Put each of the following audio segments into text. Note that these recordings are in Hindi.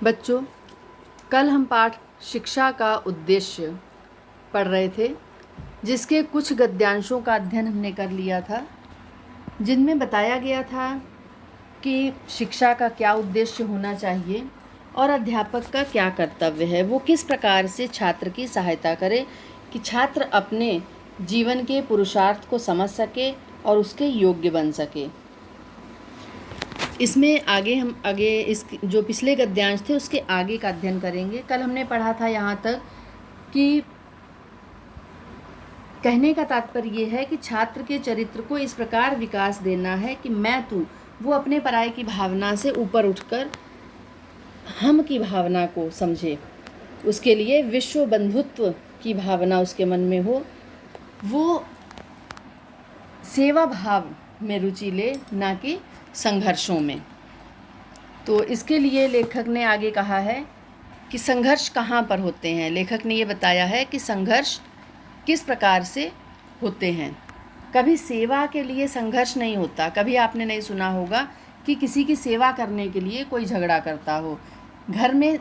बच्चों, कल हम पाठ शिक्षा का उद्देश्य पढ़ रहे थे, जिसके कुछ गद्यांशों का अध्ययन हमने कर लिया था, जिनमें बताया गया था कि शिक्षा का क्या उद्देश्य होना चाहिए और अध्यापक का क्या कर्तव्य है। वो किस प्रकार से छात्र की सहायता करे कि छात्र अपने जीवन के पुरुषार्थ को समझ सके और उसके योग्य बन सके। इसमें आगे इस जो पिछले गद्यांश थे उसके आगे का अध्ययन करेंगे। कल हमने पढ़ा था यहाँ तक कि कहने का तात्पर्य ये है कि छात्र के चरित्र को इस प्रकार विकास देना है कि मैं तू, वो अपने पराये की भावना से ऊपर उठकर हम की भावना को समझे। उसके लिए विश्व बंधुत्व की भावना उसके मन में हो, वो सेवा भाव में रुचि ले, ना कि संघर्षों में। तो इसके लिए लेखक ने आगे कहा है कि संघर्ष कहाँ पर होते हैं। लेखक ने ये बताया है कि संघर्ष किस प्रकार से होते हैं। कभी सेवा के लिए संघर्ष नहीं होता। कभी आपने नहीं सुना होगा कि किसी की सेवा करने के लिए कोई झगड़ा करता हो। घर में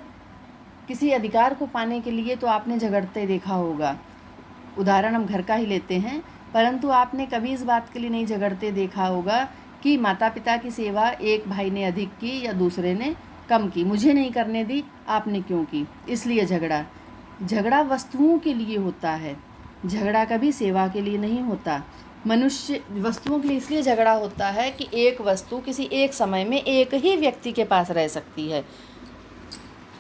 किसी अधिकार को पाने के लिए तो आपने झगड़ते देखा होगा। उदाहरण हम घर का ही लेते हैं, परंतु आपने कभी इस बात के लिए नहीं झगड़ते देखा होगा कि माता पिता की सेवा एक भाई ने अधिक की या दूसरे ने कम की, मुझे नहीं करने दी, आपने क्यों की, इसलिए झगड़ा। झगड़ा वस्तुओं के लिए होता है, झगड़ा कभी सेवा के लिए नहीं होता। मनुष्य वस्तुओं के लिए इसलिए झगड़ा होता है कि एक वस्तु किसी एक समय में एक ही व्यक्ति के पास रह सकती है।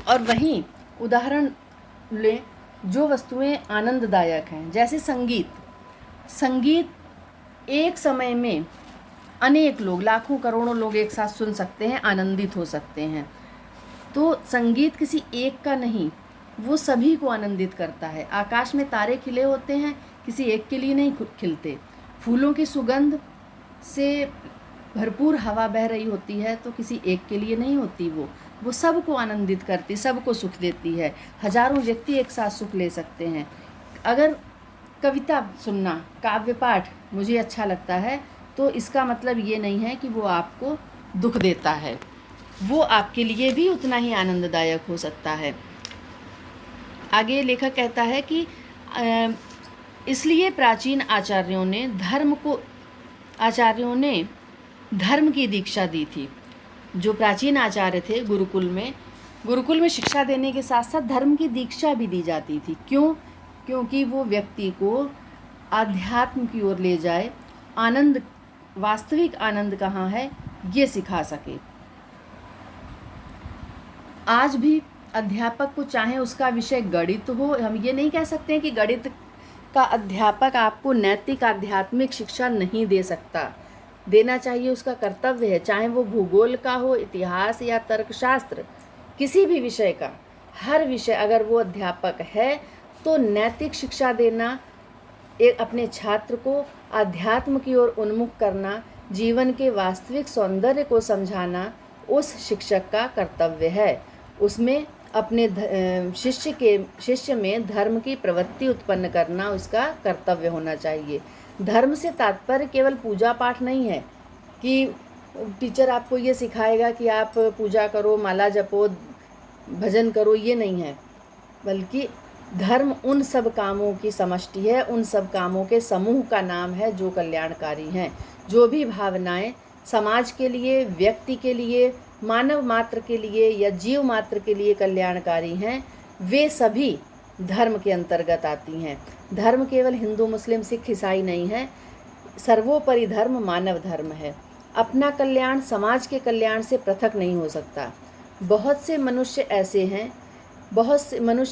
और वहीं उदाहरण लें, जो वस्तुएं आनंददायक हैं, जैसे संगीत एक समय में अनेक लोग, लाखों करोड़ों लोग एक साथ सुन सकते हैं, आनंदित हो सकते हैं। तो संगीत किसी एक का नहीं, वो सभी को आनंदित करता है। आकाश में तारे खिले होते हैं, किसी एक के लिए नहीं खिलते। फूलों की सुगंध से भरपूर हवा बह रही होती है तो किसी एक के लिए नहीं होती, वो सबको आनंदित करती, सबको सुख देती है। हजारों व्यक्ति एक साथ सुख ले सकते हैं। अगर कविता सुनना, काव्य पाठ मुझे अच्छा लगता है तो इसका मतलब ये नहीं है कि वो आपको दुख देता है, वो आपके लिए भी उतना ही आनंददायक हो सकता है। आगे लेखक कहता है कि इसलिए प्राचीन आचार्यों ने धर्म की दीक्षा दी थी। जो प्राचीन आचार्य थे गुरुकुल में शिक्षा देने के साथ साथ धर्म की दीक्षा भी दी जाती थी। क्यों? क्योंकि वो व्यक्ति को आध्यात्म की ओर ले जाए, आनंद, वास्तविक आनंद कहाँ है ये सिखा सके। आज भी अध्यापक को, चाहे उसका विषय गणित हो, हम ये नहीं कह सकते हैं कि गणित का अध्यापक आपको नैतिक आध्यात्मिक शिक्षा नहीं दे सकता। देना चाहिए, उसका कर्तव्य है। चाहे वो भूगोल का हो, इतिहास या तर्कशास्त्र, किसी भी विषय का, हर विषय अगर वो अध्यापक है तो नैतिक शिक्षा देना, एक अपने छात्र को आध्यात्म की ओर उन्मुख करना, जीवन के वास्तविक सौंदर्य को समझाना उस शिक्षक का कर्तव्य है। उसमें अपने शिष्य में धर्म की प्रवृत्ति उत्पन्न करना उसका कर्तव्य होना चाहिए। धर्म से तात्पर्य केवल पूजा पाठ नहीं है कि टीचर आपको ये सिखाएगा कि आप पूजा करो, माला जपो, भजन करो, ये नहीं है। बल्कि धर्म उन सब कामों की समष्टि है, उन सब कामों के समूह का नाम है जो कल्याणकारी हैं। जो भी भावनाएं समाज के लिए, व्यक्ति के लिए, मानव मात्र के लिए या जीव मात्र के लिए कल्याणकारी हैं, वे सभी धर्म के अंतर्गत आती हैं। धर्म केवल हिंदू, मुस्लिम, सिख, ईसाई नहीं है। सर्वोपरि धर्म मानव धर्म है। अपना कल्याण समाज के कल्याण से पृथक नहीं हो सकता। बहुत से मनुष्य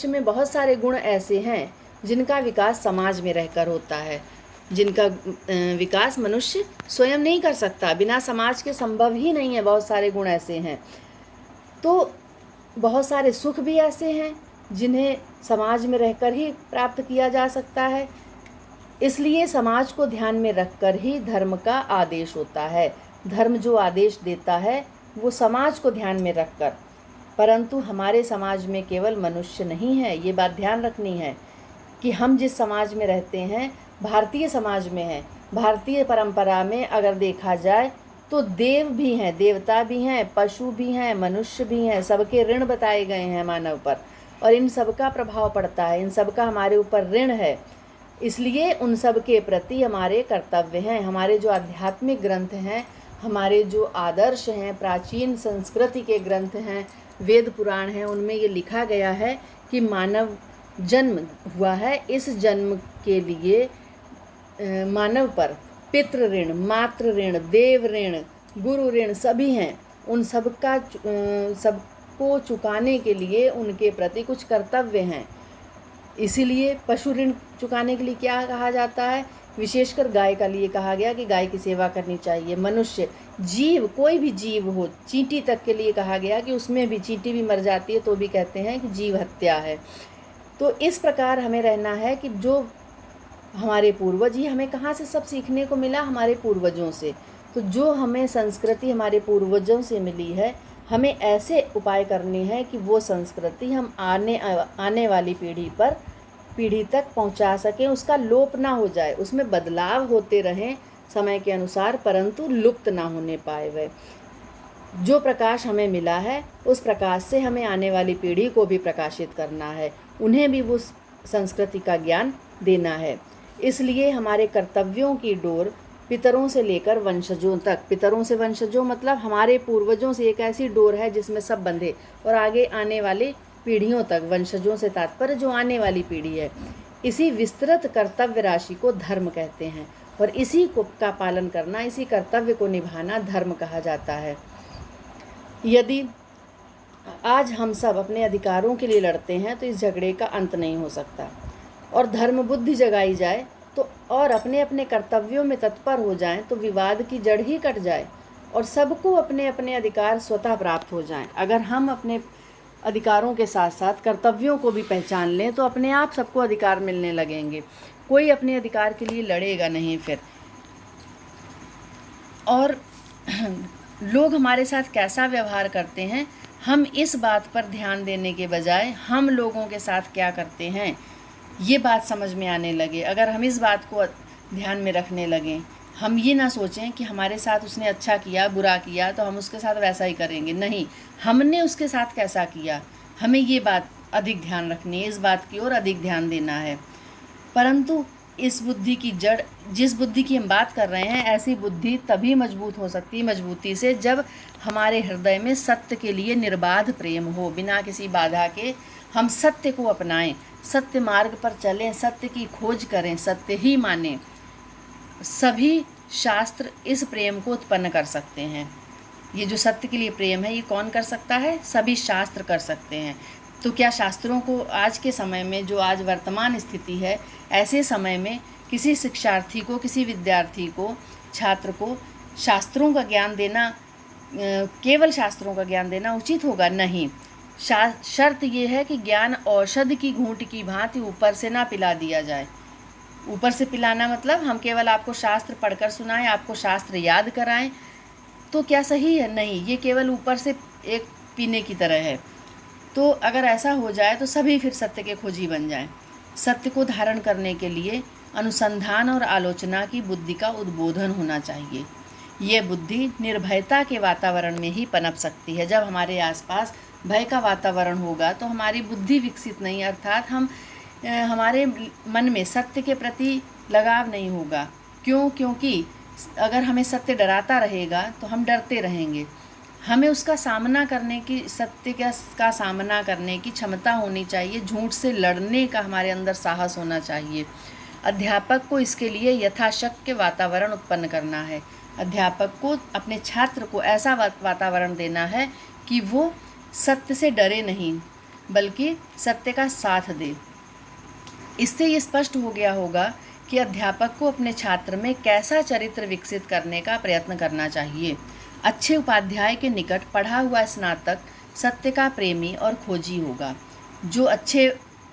में बहुत सारे गुण ऐसे हैं जिनका विकास समाज में रहकर होता है, जिनका विकास मनुष्य स्वयं नहीं कर सकता, बिना समाज के संभव ही नहीं है। बहुत सारे गुण ऐसे हैं। तो बहुत सारे सुख भी ऐसे हैं जिन्हें समाज में रहकर ही प्राप्त किया जा सकता है। इसलिए समाज को ध्यान में रखकर ही धर्म का आदेश होता है। धर्म जो आदेश देता है वो समाज को ध्यान में रखकर। परंतु हमारे समाज में केवल मनुष्य नहीं है, ये बात ध्यान रखनी है कि हम जिस समाज में रहते हैं, भारतीय समाज में है। भारतीय परंपरा में अगर देखा जाए तो देव भी हैं, देवता भी हैं, पशु भी हैं, मनुष्य भी हैं, सबके ऋण बताए गए हैं मानव पर, और इन सबका प्रभाव पड़ता है, इन सबका हमारे ऊपर ऋण है। इसलिए उन सब के प्रति हमारे कर्तव्य हैं। हमारे जो आध्यात्मिक ग्रंथ हैं, हमारे जो आदर्श हैं, प्राचीन संस्कृति के ग्रंथ हैं, वेद पुराण हैं, उनमें ये लिखा गया है कि मानव जन्म हुआ है, इस जन्म के लिए मानव पर पितृ ऋण, मातृ ऋण, देव ऋण, गुरु ऋण सभी हैं। उन सबका सबको चुकाने के लिए उनके प्रति कुछ कर्तव्य हैं। इसीलिए पशु ऋण चुकाने के लिए क्या कहा जाता है, विशेषकर गाय का लिए कहा गया कि गाय की सेवा करनी चाहिए। मनुष्य, जीव, कोई भी जीव हो, चींटी तक के लिए कहा गया कि उसमें भी, चींटी भी मर जाती है तो भी कहते हैं कि जीव हत्या है। तो इस प्रकार हमें रहना है कि जो हमारे पूर्वज, ये हमें कहाँ से सब सीखने को मिला, हमारे पूर्वजों से। तो जो हमें संस्कृति हमारे पूर्वजों से मिली है, हमें ऐसे उपाय करने हैं कि वो संस्कृति हम आने वाली पीढ़ी तक पहुंचा सकें, उसका लोप ना हो जाए, उसमें बदलाव होते रहें समय के अनुसार, परंतु लुप्त ना होने पाए वह। जो प्रकाश हमें मिला है उस प्रकाश से हमें आने वाली पीढ़ी को भी प्रकाशित करना है, उन्हें भी वो संस्कृति का ज्ञान देना है। इसलिए हमारे कर्तव्यों की डोर पितरों से लेकर वंशजों तक, पितरों से वंशजों मतलब हमारे पूर्वजों से एक ऐसी डोर है जिसमें सब बंधे, और आगे आने वाले पीढ़ियों तक, वंशजों से तात्पर्य जो आने वाली पीढ़ी है। इसी विस्तृत कर्तव्य राशि को धर्म कहते हैं, और इसी को का पालन करना, इसी कर्तव्य को निभाना धर्म कहा जाता है। यदि आज हम सब अपने अधिकारों के लिए लड़ते हैं तो इस झगड़े का अंत नहीं हो सकता, और धर्म बुद्धि जगाई जाए तो, और अपने अपने कर्तव्यों में तत्पर हो जाएं तो विवाद की जड़ ही कट जाए और सबको अपने अपने अधिकार स्वतः प्राप्त हो जाएं। अगर हम अपने अधिकारों के साथ साथ कर्तव्यों को भी पहचान लें तो अपने आप सबको अधिकार मिलने लगेंगे, कोई अपने अधिकार के लिए लड़ेगा नहीं फिर। और लोग हमारे साथ कैसा व्यवहार करते हैं, हम इस बात पर ध्यान देने के बजाय हम लोगों के साथ क्या करते हैं, ये बात समझ में आने लगे। अगर हम इस बात को ध्यान में रखने लगें, हम ये ना सोचें कि हमारे साथ उसने अच्छा किया, बुरा किया तो हम उसके साथ वैसा ही करेंगे, नहीं, हमने उसके साथ कैसा किया, हमें ये बात अधिक ध्यान रखनी है, इस बात की ओर अधिक ध्यान देना है। परंतु इस बुद्धि की जड़, जिस बुद्धि की हम बात कर रहे हैं, ऐसी बुद्धि तभी मजबूत हो सकती है मजबूती से जब हमारे हृदय में सत्य के लिए निर्बाध प्रेम हो, बिना किसी बाधा के हम सत्य को अपनाएं, सत्य मार्ग पर चलें, सत्य की खोज करें, सत्य ही मानें। सभी शास्त्र इस प्रेम को उत्पन्न कर सकते हैं। ये जो सत्य के लिए प्रेम है, ये कौन कर सकता है, सभी शास्त्र कर सकते हैं। तो क्या शास्त्रों को आज के समय में, जो आज वर्तमान स्थिति है, ऐसे समय में किसी शिक्षार्थी को, किसी विद्यार्थी को, छात्र को शास्त्रों का ज्ञान देना, केवल शास्त्रों का ज्ञान देना उचित होगा? नहीं। शर्त ये है कि ज्ञान औषधि की घूंट की भांति ऊपर से ना पिला दिया जाए। ऊपर से पिलाना मतलब हम केवल आपको शास्त्र पढ़कर सुनाएं, आपको शास्त्र याद कराएं, तो क्या सही है? नहीं, ये केवल ऊपर से एक पीने की तरह है। तो अगर ऐसा हो जाए तो सभी फिर सत्य के खोजी बन जाएं। सत्य को धारण करने के लिए अनुसंधान और आलोचना की बुद्धि का उद्बोधन होना चाहिए। ये बुद्धि निर्भयता के वातावरण में ही पनप सकती है। जब हमारे आसपास भय का वातावरण होगा तो हमारी बुद्धि विकसित नहीं, अर्थात हमारे मन में सत्य के प्रति लगाव नहीं होगा। क्यों? क्योंकि अगर हमें सत्य डराता रहेगा तो हम डरते रहेंगे। हमें उसका सामना करने की, सत्य का सामना करने की क्षमता होनी चाहिए, झूठ से लड़ने का हमारे अंदर साहस होना चाहिए। अध्यापक को इसके लिए यथाशक्य वातावरण उत्पन्न करना है। अध्यापक को अपने छात्र को ऐसा वातावरण देना है कि वो सत्य से डरे नहीं, बल्कि सत्य का साथ दे। इससे ये स्पष्ट हो गया होगा कि अध्यापक को अपने छात्र में कैसा चरित्र विकसित करने का प्रयत्न करना चाहिए। अच्छे उपाध्याय के निकट पढ़ा हुआ स्नातक सत्य का प्रेमी और खोजी होगा। जो अच्छे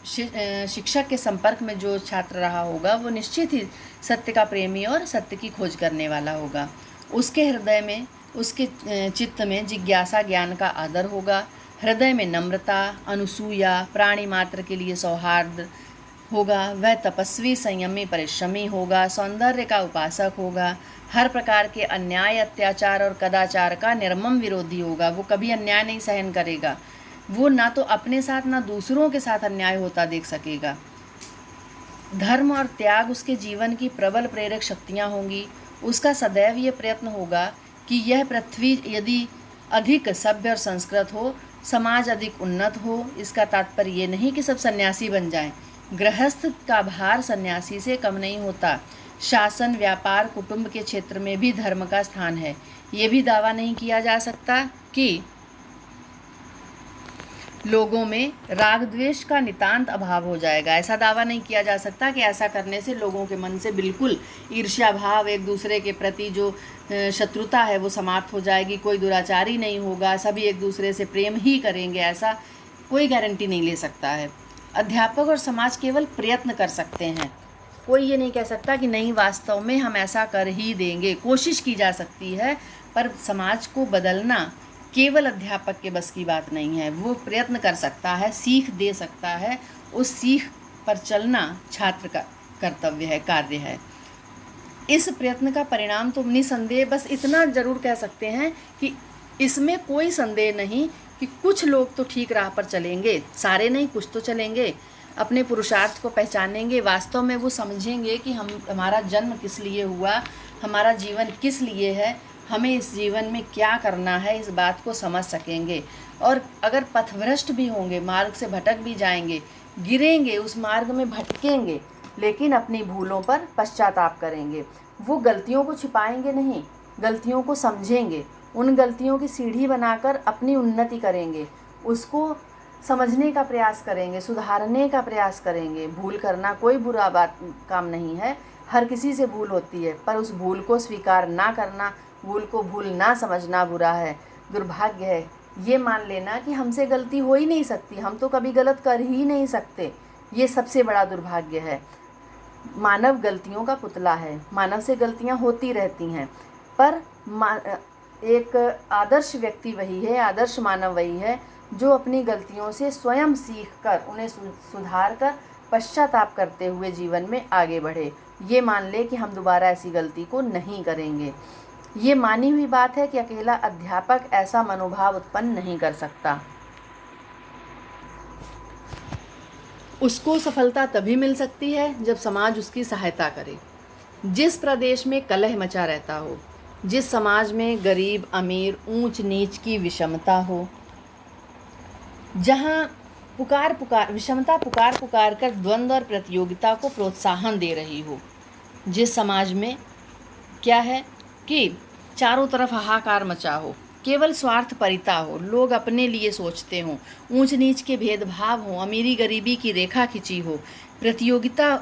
शिक्षक के संपर्क में जो छात्र रहा होगा वो निश्चित ही सत्य का प्रेमी और सत्य की खोज करने वाला होगा। उसके हृदय में, उसके चित्त में जिज्ञासा, ज्ञान का आदर होगा। हृदय में नम्रता, अनुसूया, प्राणी मात्र के लिए सौहार्द होगा, वह तपस्वी, संयमी, परिश्रमी होगा, सौंदर्य का उपासक होगा, हर प्रकार के अन्याय, अत्याचार और कदाचार का निर्मम विरोधी होगा। वो कभी अन्याय नहीं सहन करेगा। वो ना तो अपने साथ ना दूसरों के साथ अन्याय होता देख सकेगा। धर्म और त्याग उसके जीवन की प्रबल प्रेरक शक्तियाँ होंगी। उसका सदैव ये प्रयत्न होगा कि यह पृथ्वी यदि अधिक सभ्य और संस्कृत हो, समाज अधिक उन्नत हो। इसका तात्पर्य ये नहीं कि सब सन्यासी बन जाएं। गृहस्थ का भार सन्यासी से कम नहीं होता। शासन, व्यापार, कुटुंब के क्षेत्र में भी धर्म का स्थान है। ये भी दावा नहीं किया जा सकता कि लोगों में राग द्वेष का नितांत अभाव हो जाएगा। ऐसा दावा नहीं किया जा सकता कि ऐसा करने से लोगों के मन से बिल्कुल ईर्ष्या भाव, एक दूसरे के प्रति जो शत्रुता है वो समाप्त हो जाएगी, कोई दुराचारी नहीं होगा, सभी एक दूसरे से प्रेम ही करेंगे। ऐसा कोई गारंटी नहीं ले सकता है। अध्यापक और समाज केवल प्रयत्न कर सकते हैं। कोई ये नहीं कह सकता कि नहीं, वास्तव में हम ऐसा कर ही देंगे। कोशिश की जा सकती है, पर समाज को बदलना केवल अध्यापक के बस की बात नहीं है। वो प्रयत्न कर सकता है, सीख दे सकता है। उस सीख पर चलना छात्र का कर्तव्य है, कार्य है। इस प्रयत्न का परिणाम तो निसंदेह, बस इतना जरूर कह सकते हैं कि इसमें कोई संदेह नहीं कि कुछ लोग तो ठीक राह पर चलेंगे, सारे नहीं, कुछ तो चलेंगे, अपने पुरुषार्थ को पहचानेंगे, वास्तव में वो समझेंगे कि हमारा जन्म किस लिए हुआ, हमारा जीवन किस लिए है, हमें इस जीवन में क्या करना है, इस बात को समझ सकेंगे। और अगर पथभ्रष्ट भी होंगे, मार्ग से भटक भी जाएंगे, गिरेंगे, उस मार्ग में भटकेंगे, लेकिन अपनी भूलों पर पश्चाताप करेंगे। वो गलतियों को छिपाएंगे नहीं, गलतियों को समझेंगे, उन गलतियों की सीढ़ी बनाकर अपनी उन्नति करेंगे, उसको समझने का प्रयास करेंगे, सुधारने का प्रयास करेंगे। भूल करना कोई बुरा काम नहीं है, हर किसी से भूल होती है, पर उस भूल को स्वीकार ना करना, भूल को भूल ना समझना बुरा है, दुर्भाग्य है। ये मान लेना कि हमसे गलती हो ही नहीं सकती, हम तो कभी गलत कर ही नहीं सकते, ये सबसे बड़ा दुर्भाग्य है। मानव गलतियों का पुतला है, मानव से गलतियां होती रहती हैं, पर एक आदर्श व्यक्ति वही है, आदर्श मानव वही है जो अपनी गलतियों से स्वयं सीखकर उन्हें सुधार कर पश्चाताप करते हुए जीवन में आगे बढ़े। ये मान ले कि हम दोबारा ऐसी गलती को नहीं करेंगे। ये मानी हुई बात है कि अकेला अध्यापक ऐसा मनोभाव उत्पन्न नहीं कर सकता। उसको सफलता तभी मिल सकती है जब समाज उसकी सहायता करे। जिस प्रदेश में कलह मचा रहता हो, जिस समाज में गरीब अमीर, ऊंच नीच की विषमता हो, जहाँ विषमता पुकार कर द्वंद्व और प्रतियोगिता को प्रोत्साहन दे रही हो, जिस समाज में क्या है कि चारों तरफ हाहाकार मचा हो, केवल स्वार्थ परिता हो, लोग अपने लिए सोचते हों, ऊंच नीच के भेदभाव हो, अमीरी गरीबी की रेखा खिंची हो, प्रतियोगिता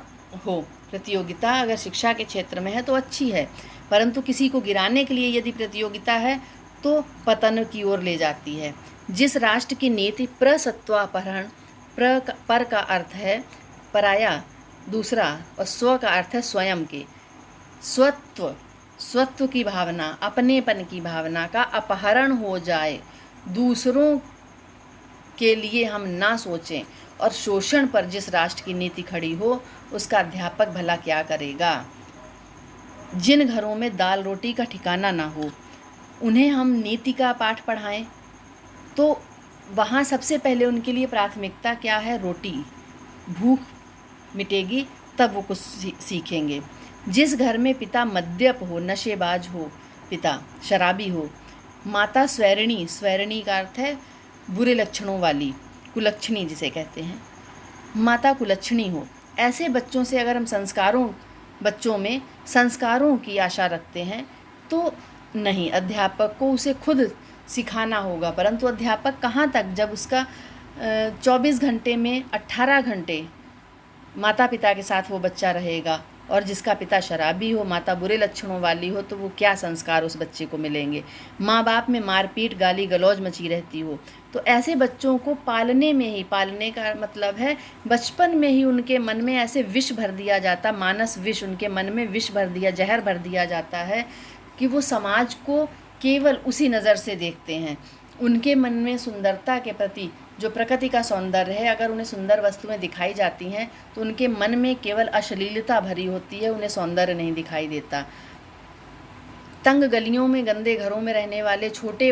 हो। प्रतियोगिता अगर शिक्षा के क्षेत्र में है तो अच्छी है, परंतु किसी को गिराने के लिए यदि प्रतियोगिता है तो पतन की ओर ले जाती है। जिस राष्ट्र की नीति प्रसत्वापहरण, पर का अर्थ है पराया, दूसरा, और स्व का अर्थ है स्वयं के, स्वत्व की भावना, अपनेपन की भावना का अपहरण हो जाए, दूसरों के लिए हम ना सोचें, और शोषण पर जिस राष्ट्र की नीति खड़ी हो, उसका अध्यापक भला क्या करेगा। जिन घरों में दाल रोटी का ठिकाना ना हो, उन्हें हम नीति का पाठ पढ़ाएं तो वहाँ सबसे पहले उनके लिए प्राथमिकता क्या है? रोटी। भूख मिटेगी तब वो कुछ सीखेंगे। जिस घर में पिता मद्यप हो, नशेबाज हो, पिता शराबी हो, माता स्वैरिणी का अर्थ है बुरे लक्षणों वाली, कुलक्षणी जिसे कहते हैं, माता कुलक्षणी हो, ऐसे बच्चों से अगर हम बच्चों में संस्कारों की आशा रखते हैं तो नहीं, अध्यापक को उसे खुद सिखाना होगा। परंतु अध्यापक कहाँ तक, जब उसका 24 घंटे में 18 घंटे माता पिता के साथ वो बच्चा रहेगा, और जिसका पिता शराबी हो, माता बुरे लक्षणों वाली हो, तो वो क्या संस्कार उस बच्चे को मिलेंगे। माँ बाप में मारपीट, गाली गलौज मची रहती हो, तो ऐसे बच्चों को पालने का मतलब है बचपन में ही उनके मन में ऐसे विष भर दिया जाता, मानस विष, उनके मन में विष भर दिया, जहर भर दिया जाता है कि वो समाज को केवल उसी नज़र से देखते हैं, उनके मन में सुंदरता के प्रति, जो प्रकृति का सौंदर्य है, अगर उन्हें सुंदर वस्तुएं दिखाई जाती हैं तो उनके मन में केवल अश्लीलता भरी होती है, उन्हें सौंदर्य नहीं दिखाई देता। तंग गलियों में, गंदे घरों में रहने वाले छोटे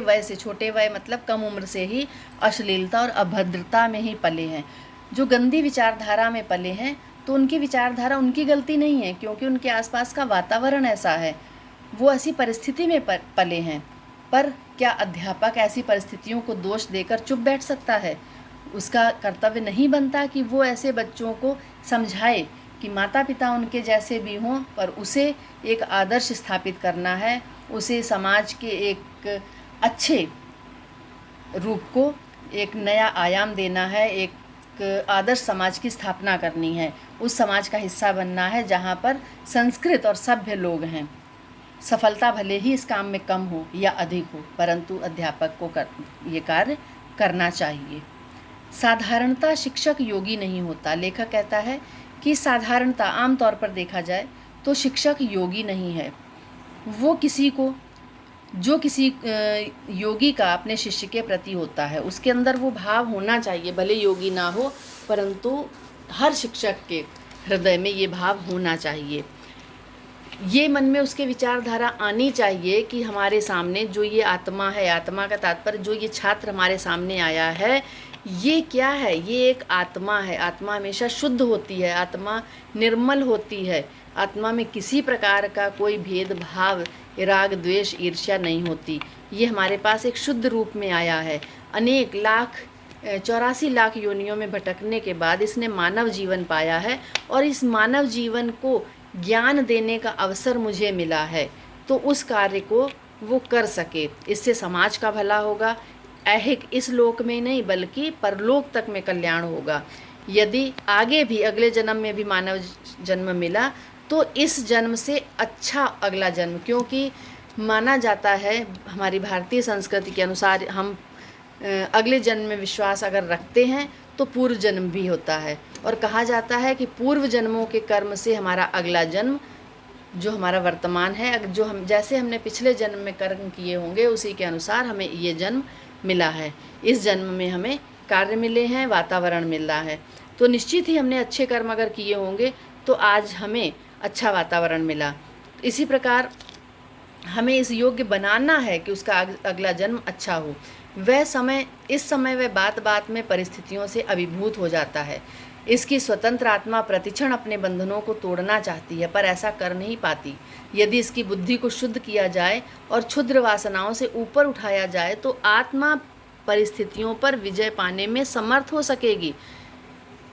वय मतलब कम उम्र से ही अश्लीलता और अभद्रता में ही पले हैं। जो गंदी विचारधारा में पले हैं तो उनकी विचारधारा उनकी गलती नहीं है, क्योंकि उनके आसपास का वातावरण ऐसा है, वो ऐसी परिस्थिति में पले हैं। पर क्या अध्यापक ऐसी परिस्थितियों को दोष देकर चुप बैठ सकता है? उसका कर्तव्य नहीं बनता कि वो ऐसे बच्चों को समझाए कि माता पिता उनके जैसे भी हों, पर उसे एक आदर्श स्थापित करना है, उसे समाज के एक अच्छे रूप को एक नया आयाम देना है, एक आदर्श समाज की स्थापना करनी है, उस समाज का हिस्सा बनना है जहाँ पर संस्कृत और सभ्य लोग हैं। सफलता भले ही इस काम में कम हो या अधिक हो, परंतु अध्यापक को ये कार्य करना चाहिए। साधारणता शिक्षक योगी नहीं होता। लेखक कहता है कि साधारणता आमतौर पर देखा जाए तो शिक्षक योगी नहीं है। वो जो किसी योगी का अपने शिष्य के प्रति होता है, उसके अंदर वो भाव होना चाहिए, भले योगी ना हो, परंतु हर शिक्षक के हृदय में ये भाव होना चाहिए। ये मन में उसके विचारधारा आनी चाहिए कि हमारे सामने जो ये आत्मा है, आत्मा का तात्पर्य जो ये छात्र हमारे सामने आया है, ये क्या है? ये एक आत्मा है। आत्मा हमेशा शुद्ध होती है, आत्मा निर्मल होती है, आत्मा में किसी प्रकार का कोई भेदभाव, राग द्वेष ईर्ष्या नहीं होती। ये हमारे पास एक शुद्ध रूप में आया है। अनेक 84 लाख योनियों में भटकने के बाद इसने मानव जीवन पाया है, और इस मानव जीवन को ज्ञान देने का अवसर मुझे मिला है, तो उस कार्य को वो कर सके। इससे समाज का भला होगा, ऐहिक इस लोक में नहीं बल्कि परलोक तक में कल्याण होगा। यदि आगे भी अगले जन्म में भी मानव जन्म मिला तो इस जन्म से अच्छा अगला जन्म, क्योंकि माना जाता है हमारी भारतीय संस्कृति के अनुसार हम अगले जन्म में विश्वास अगर रखते हैं तो पूर्व जन्म भी होता है, और कहा जाता है कि पूर्व जन्मों के कर्म से हमारा अगला जन्म जो हमारा वर्तमान है, जो हम जैसे हमने पिछले जन्म में कर्म किए होंगे उसी के अनुसार हमें ये जन्म मिला है। इस जन्म में हमें कार्य मिले हैं, वातावरण मिल रहा है, तो निश्चित ही हमने अच्छे कर्म अगर किए होंगे तो आज हमें अच्छा वातावरण मिला। इसी प्रकार हमें इस योग्य बनाना है कि उसका अगला जन्म अच्छा हो। इस समय वह बात बात में परिस्थितियों से अभिभूत हो जाता है। इसकी स्वतंत्र आत्मा प्रतिक्षण अपने बंधनों को तोड़ना चाहती है, पर ऐसा कर नहीं पाती। यदि इसकी बुद्धि को शुद्ध किया जाए और क्षुद्र वासनाओं से ऊपर उठाया जाए तो आत्मा परिस्थितियों पर विजय पाने में समर्थ हो सकेगी,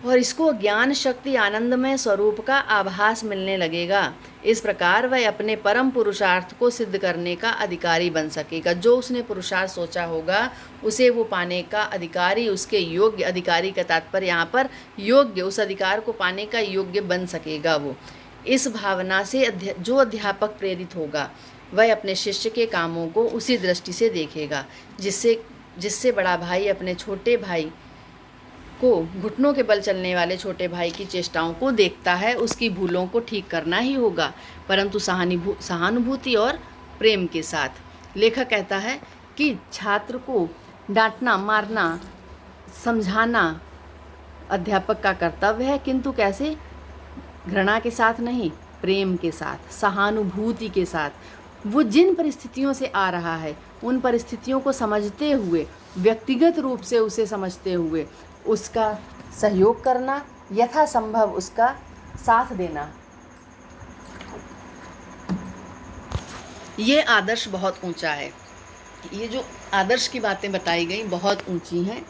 और इसको ज्ञान शक्ति आनंदमय स्वरूप का आभास मिलने लगेगा। इस प्रकार वह अपने परम पुरुषार्थ को सिद्ध करने का अधिकारी बन सकेगा। जो उसने पुरुषार्थ सोचा होगा उसे वो पाने का अधिकारी, उसके योग्य, अधिकारी का तात्पर्य यहाँ पर योग्य, उस अधिकार को पाने का योग्य बन सकेगा वो। इस भावना से जो अध्यापक प्रेरित होगा वह अपने शिष्य के कामों को उसी दृष्टि से देखेगा जिससे बड़ा भाई अपने छोटे भाई को, घुटनों के बल चलने वाले छोटे भाई की चेष्टाओं को देखता है। उसकी भूलों को ठीक करना ही होगा, परंतु सहानुभूति और प्रेम के साथ। लेखक कहता है कि छात्र को डांटना, मारना, समझाना अध्यापक का कर्तव्य है, किंतु कैसे? घृणा के साथ नहीं, प्रेम के साथ, सहानुभूति के साथ। वो जिन परिस्थितियों से आ रहा है उन परिस्थितियों को समझते हुए, व्यक्तिगत रूप से उसे समझते हुए उसका सहयोग करना, यथासंभव उसका साथ देना। ये आदर्श बहुत ऊंचा है। ये जो आदर्श की बातें बताई गई बहुत ऊंची हैं,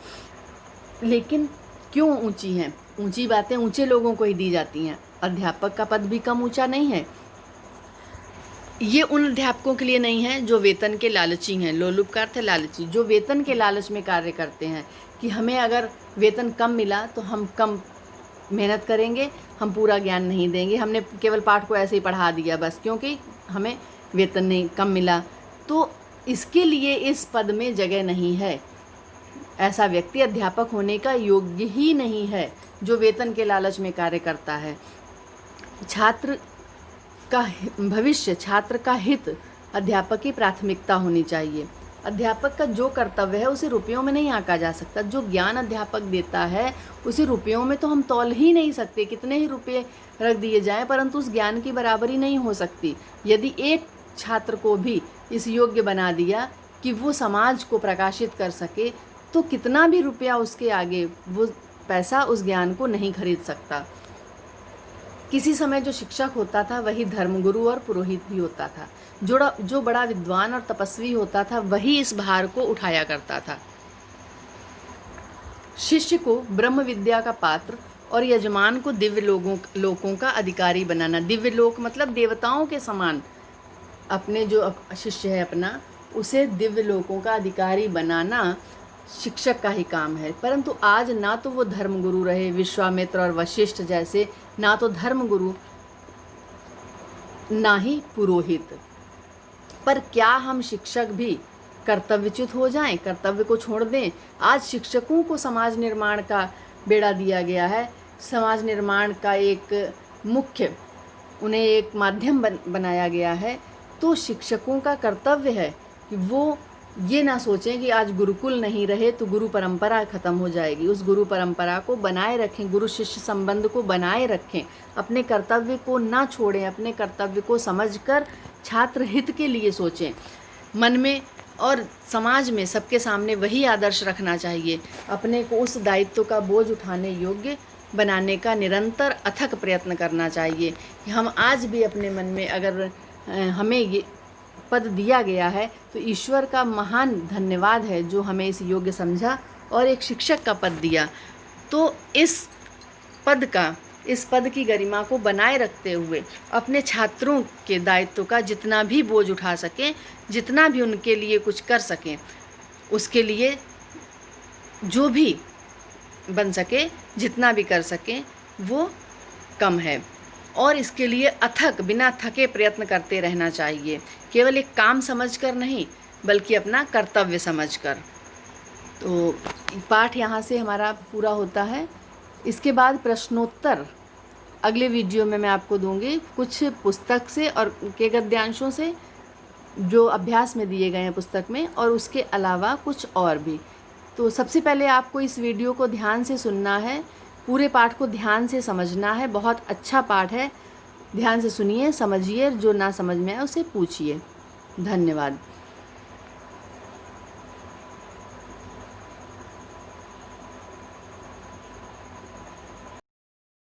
लेकिन क्यों ऊंची हैं? ऊंची बातें ऊंचे लोगों को ही दी जाती हैं। अध्यापक का पद भी कम ऊंचा नहीं है। ये उन अध्यापकों के लिए नहीं है जो वेतन के लालची हैं। लोलुप का अर्थ है लालची, जो वेतन के लालच में कार्य करते हैं कि हमें अगर वेतन कम मिला तो हम कम मेहनत करेंगे, हम पूरा ज्ञान नहीं देंगे, हमने केवल पाठ को ऐसे ही पढ़ा दिया बस क्योंकि हमें वेतन नहीं कम मिला, तो इसके लिए इस पद में जगह नहीं है। ऐसा व्यक्ति अध्यापक होने का योग्य ही नहीं है जो वेतन के लालच में कार्य करता है। छात्र का भविष्य, छात्र का हित अध्यापक की प्राथमिकता होनी चाहिए। अध्यापक का जो कर्तव्य है उसे रुपयों में नहीं आंका जा सकता। जो ज्ञान अध्यापक देता है उसे रुपयों में तो हम तौल ही नहीं सकते। कितने ही रुपये रख दिए जाएं, परंतु उस ज्ञान की बराबरी नहीं हो सकती। यदि एक छात्र को भी इस योग्य बना दिया कि वो समाज को प्रकाशित कर सके, तो कितना भी रुपया उसके आगे, वो पैसा उस ज्ञान को नहीं खरीद सकता। किसी समय जो शिक्षक होता था वही धर्मगुरु और पुरोहित भी होता था। जो बड़ा विद्वान और तपस्वी होता था वही इस भार को उठाया करता था। शिष्य को ब्रह्म विद्या का पात्र और यजमान को दिव्य लोकों का अधिकारी बनाना। दिव्य लोक मतलब देवताओं के समान अपने जो शिष्य है अपना, उसे दिव्य लोकों का अधिकारी बनाना शिक्षक का ही काम है। परंतु आज ना तो वो धर्मगुरु रहे, विश्वामित्र और वशिष्ठ जैसे, ना तो धर्मगुरु ना ही पुरोहित। पर क्या हम शिक्षक भी कर्तव्यच्युत हो जाएं, कर्तव्य को छोड़ दें? आज शिक्षकों को समाज निर्माण का बेड़ा दिया गया है। समाज निर्माण का एक मुख्य, उन्हें एक माध्यम बनाया गया है। तो शिक्षकों का कर्तव्य है कि वो ये ना सोचें कि आज गुरुकुल नहीं रहे तो गुरु परंपरा ख़त्म हो जाएगी। उस गुरु परंपरा को बनाए रखें, गुरु शिष्य संबंध को बनाए रखें, अपने कर्तव्य को ना छोड़ें, अपने कर्तव्य को समझकर छात्र हित के लिए सोचें। मन में और समाज में सबके सामने वही आदर्श रखना चाहिए। अपने को उस दायित्व का बोझ उठाने योग्य बनाने का निरंतर अथक प्रयत्न करना चाहिए। हम आज भी अपने मन में, अगर हमें ये पद दिया गया है तो ईश्वर का महान धन्यवाद है जो हमें इस योग्य समझा और एक शिक्षक का पद दिया। तो इस पद की गरिमा को बनाए रखते हुए अपने छात्रों के दायित्व का जितना भी बोझ उठा सकें, जितना भी उनके लिए कुछ कर सकें, उसके लिए जो भी बन सके, जितना भी कर सकें, वो कम है। और इसके लिए अथक, बिना थके प्रयत्न करते रहना चाहिए। केवल एक काम समझकर नहीं, बल्कि अपना कर्तव्य समझकर। तो पाठ यहाँ से हमारा पूरा होता है। इसके बाद प्रश्नोत्तर अगले वीडियो में मैं आपको दूंगी, कुछ पुस्तक से और के गद्यांशों से जो अभ्यास में दिए गए हैं पुस्तक में, और उसके अलावा कुछ और भी। तो सबसे पहले आपको इस वीडियो को ध्यान से सुनना है, पूरे पाठ को ध्यान से समझना है। बहुत अच्छा पाठ है, ध्यान से सुनिए, समझिए, जो ना समझ में आए उसे पूछिए। धन्यवाद।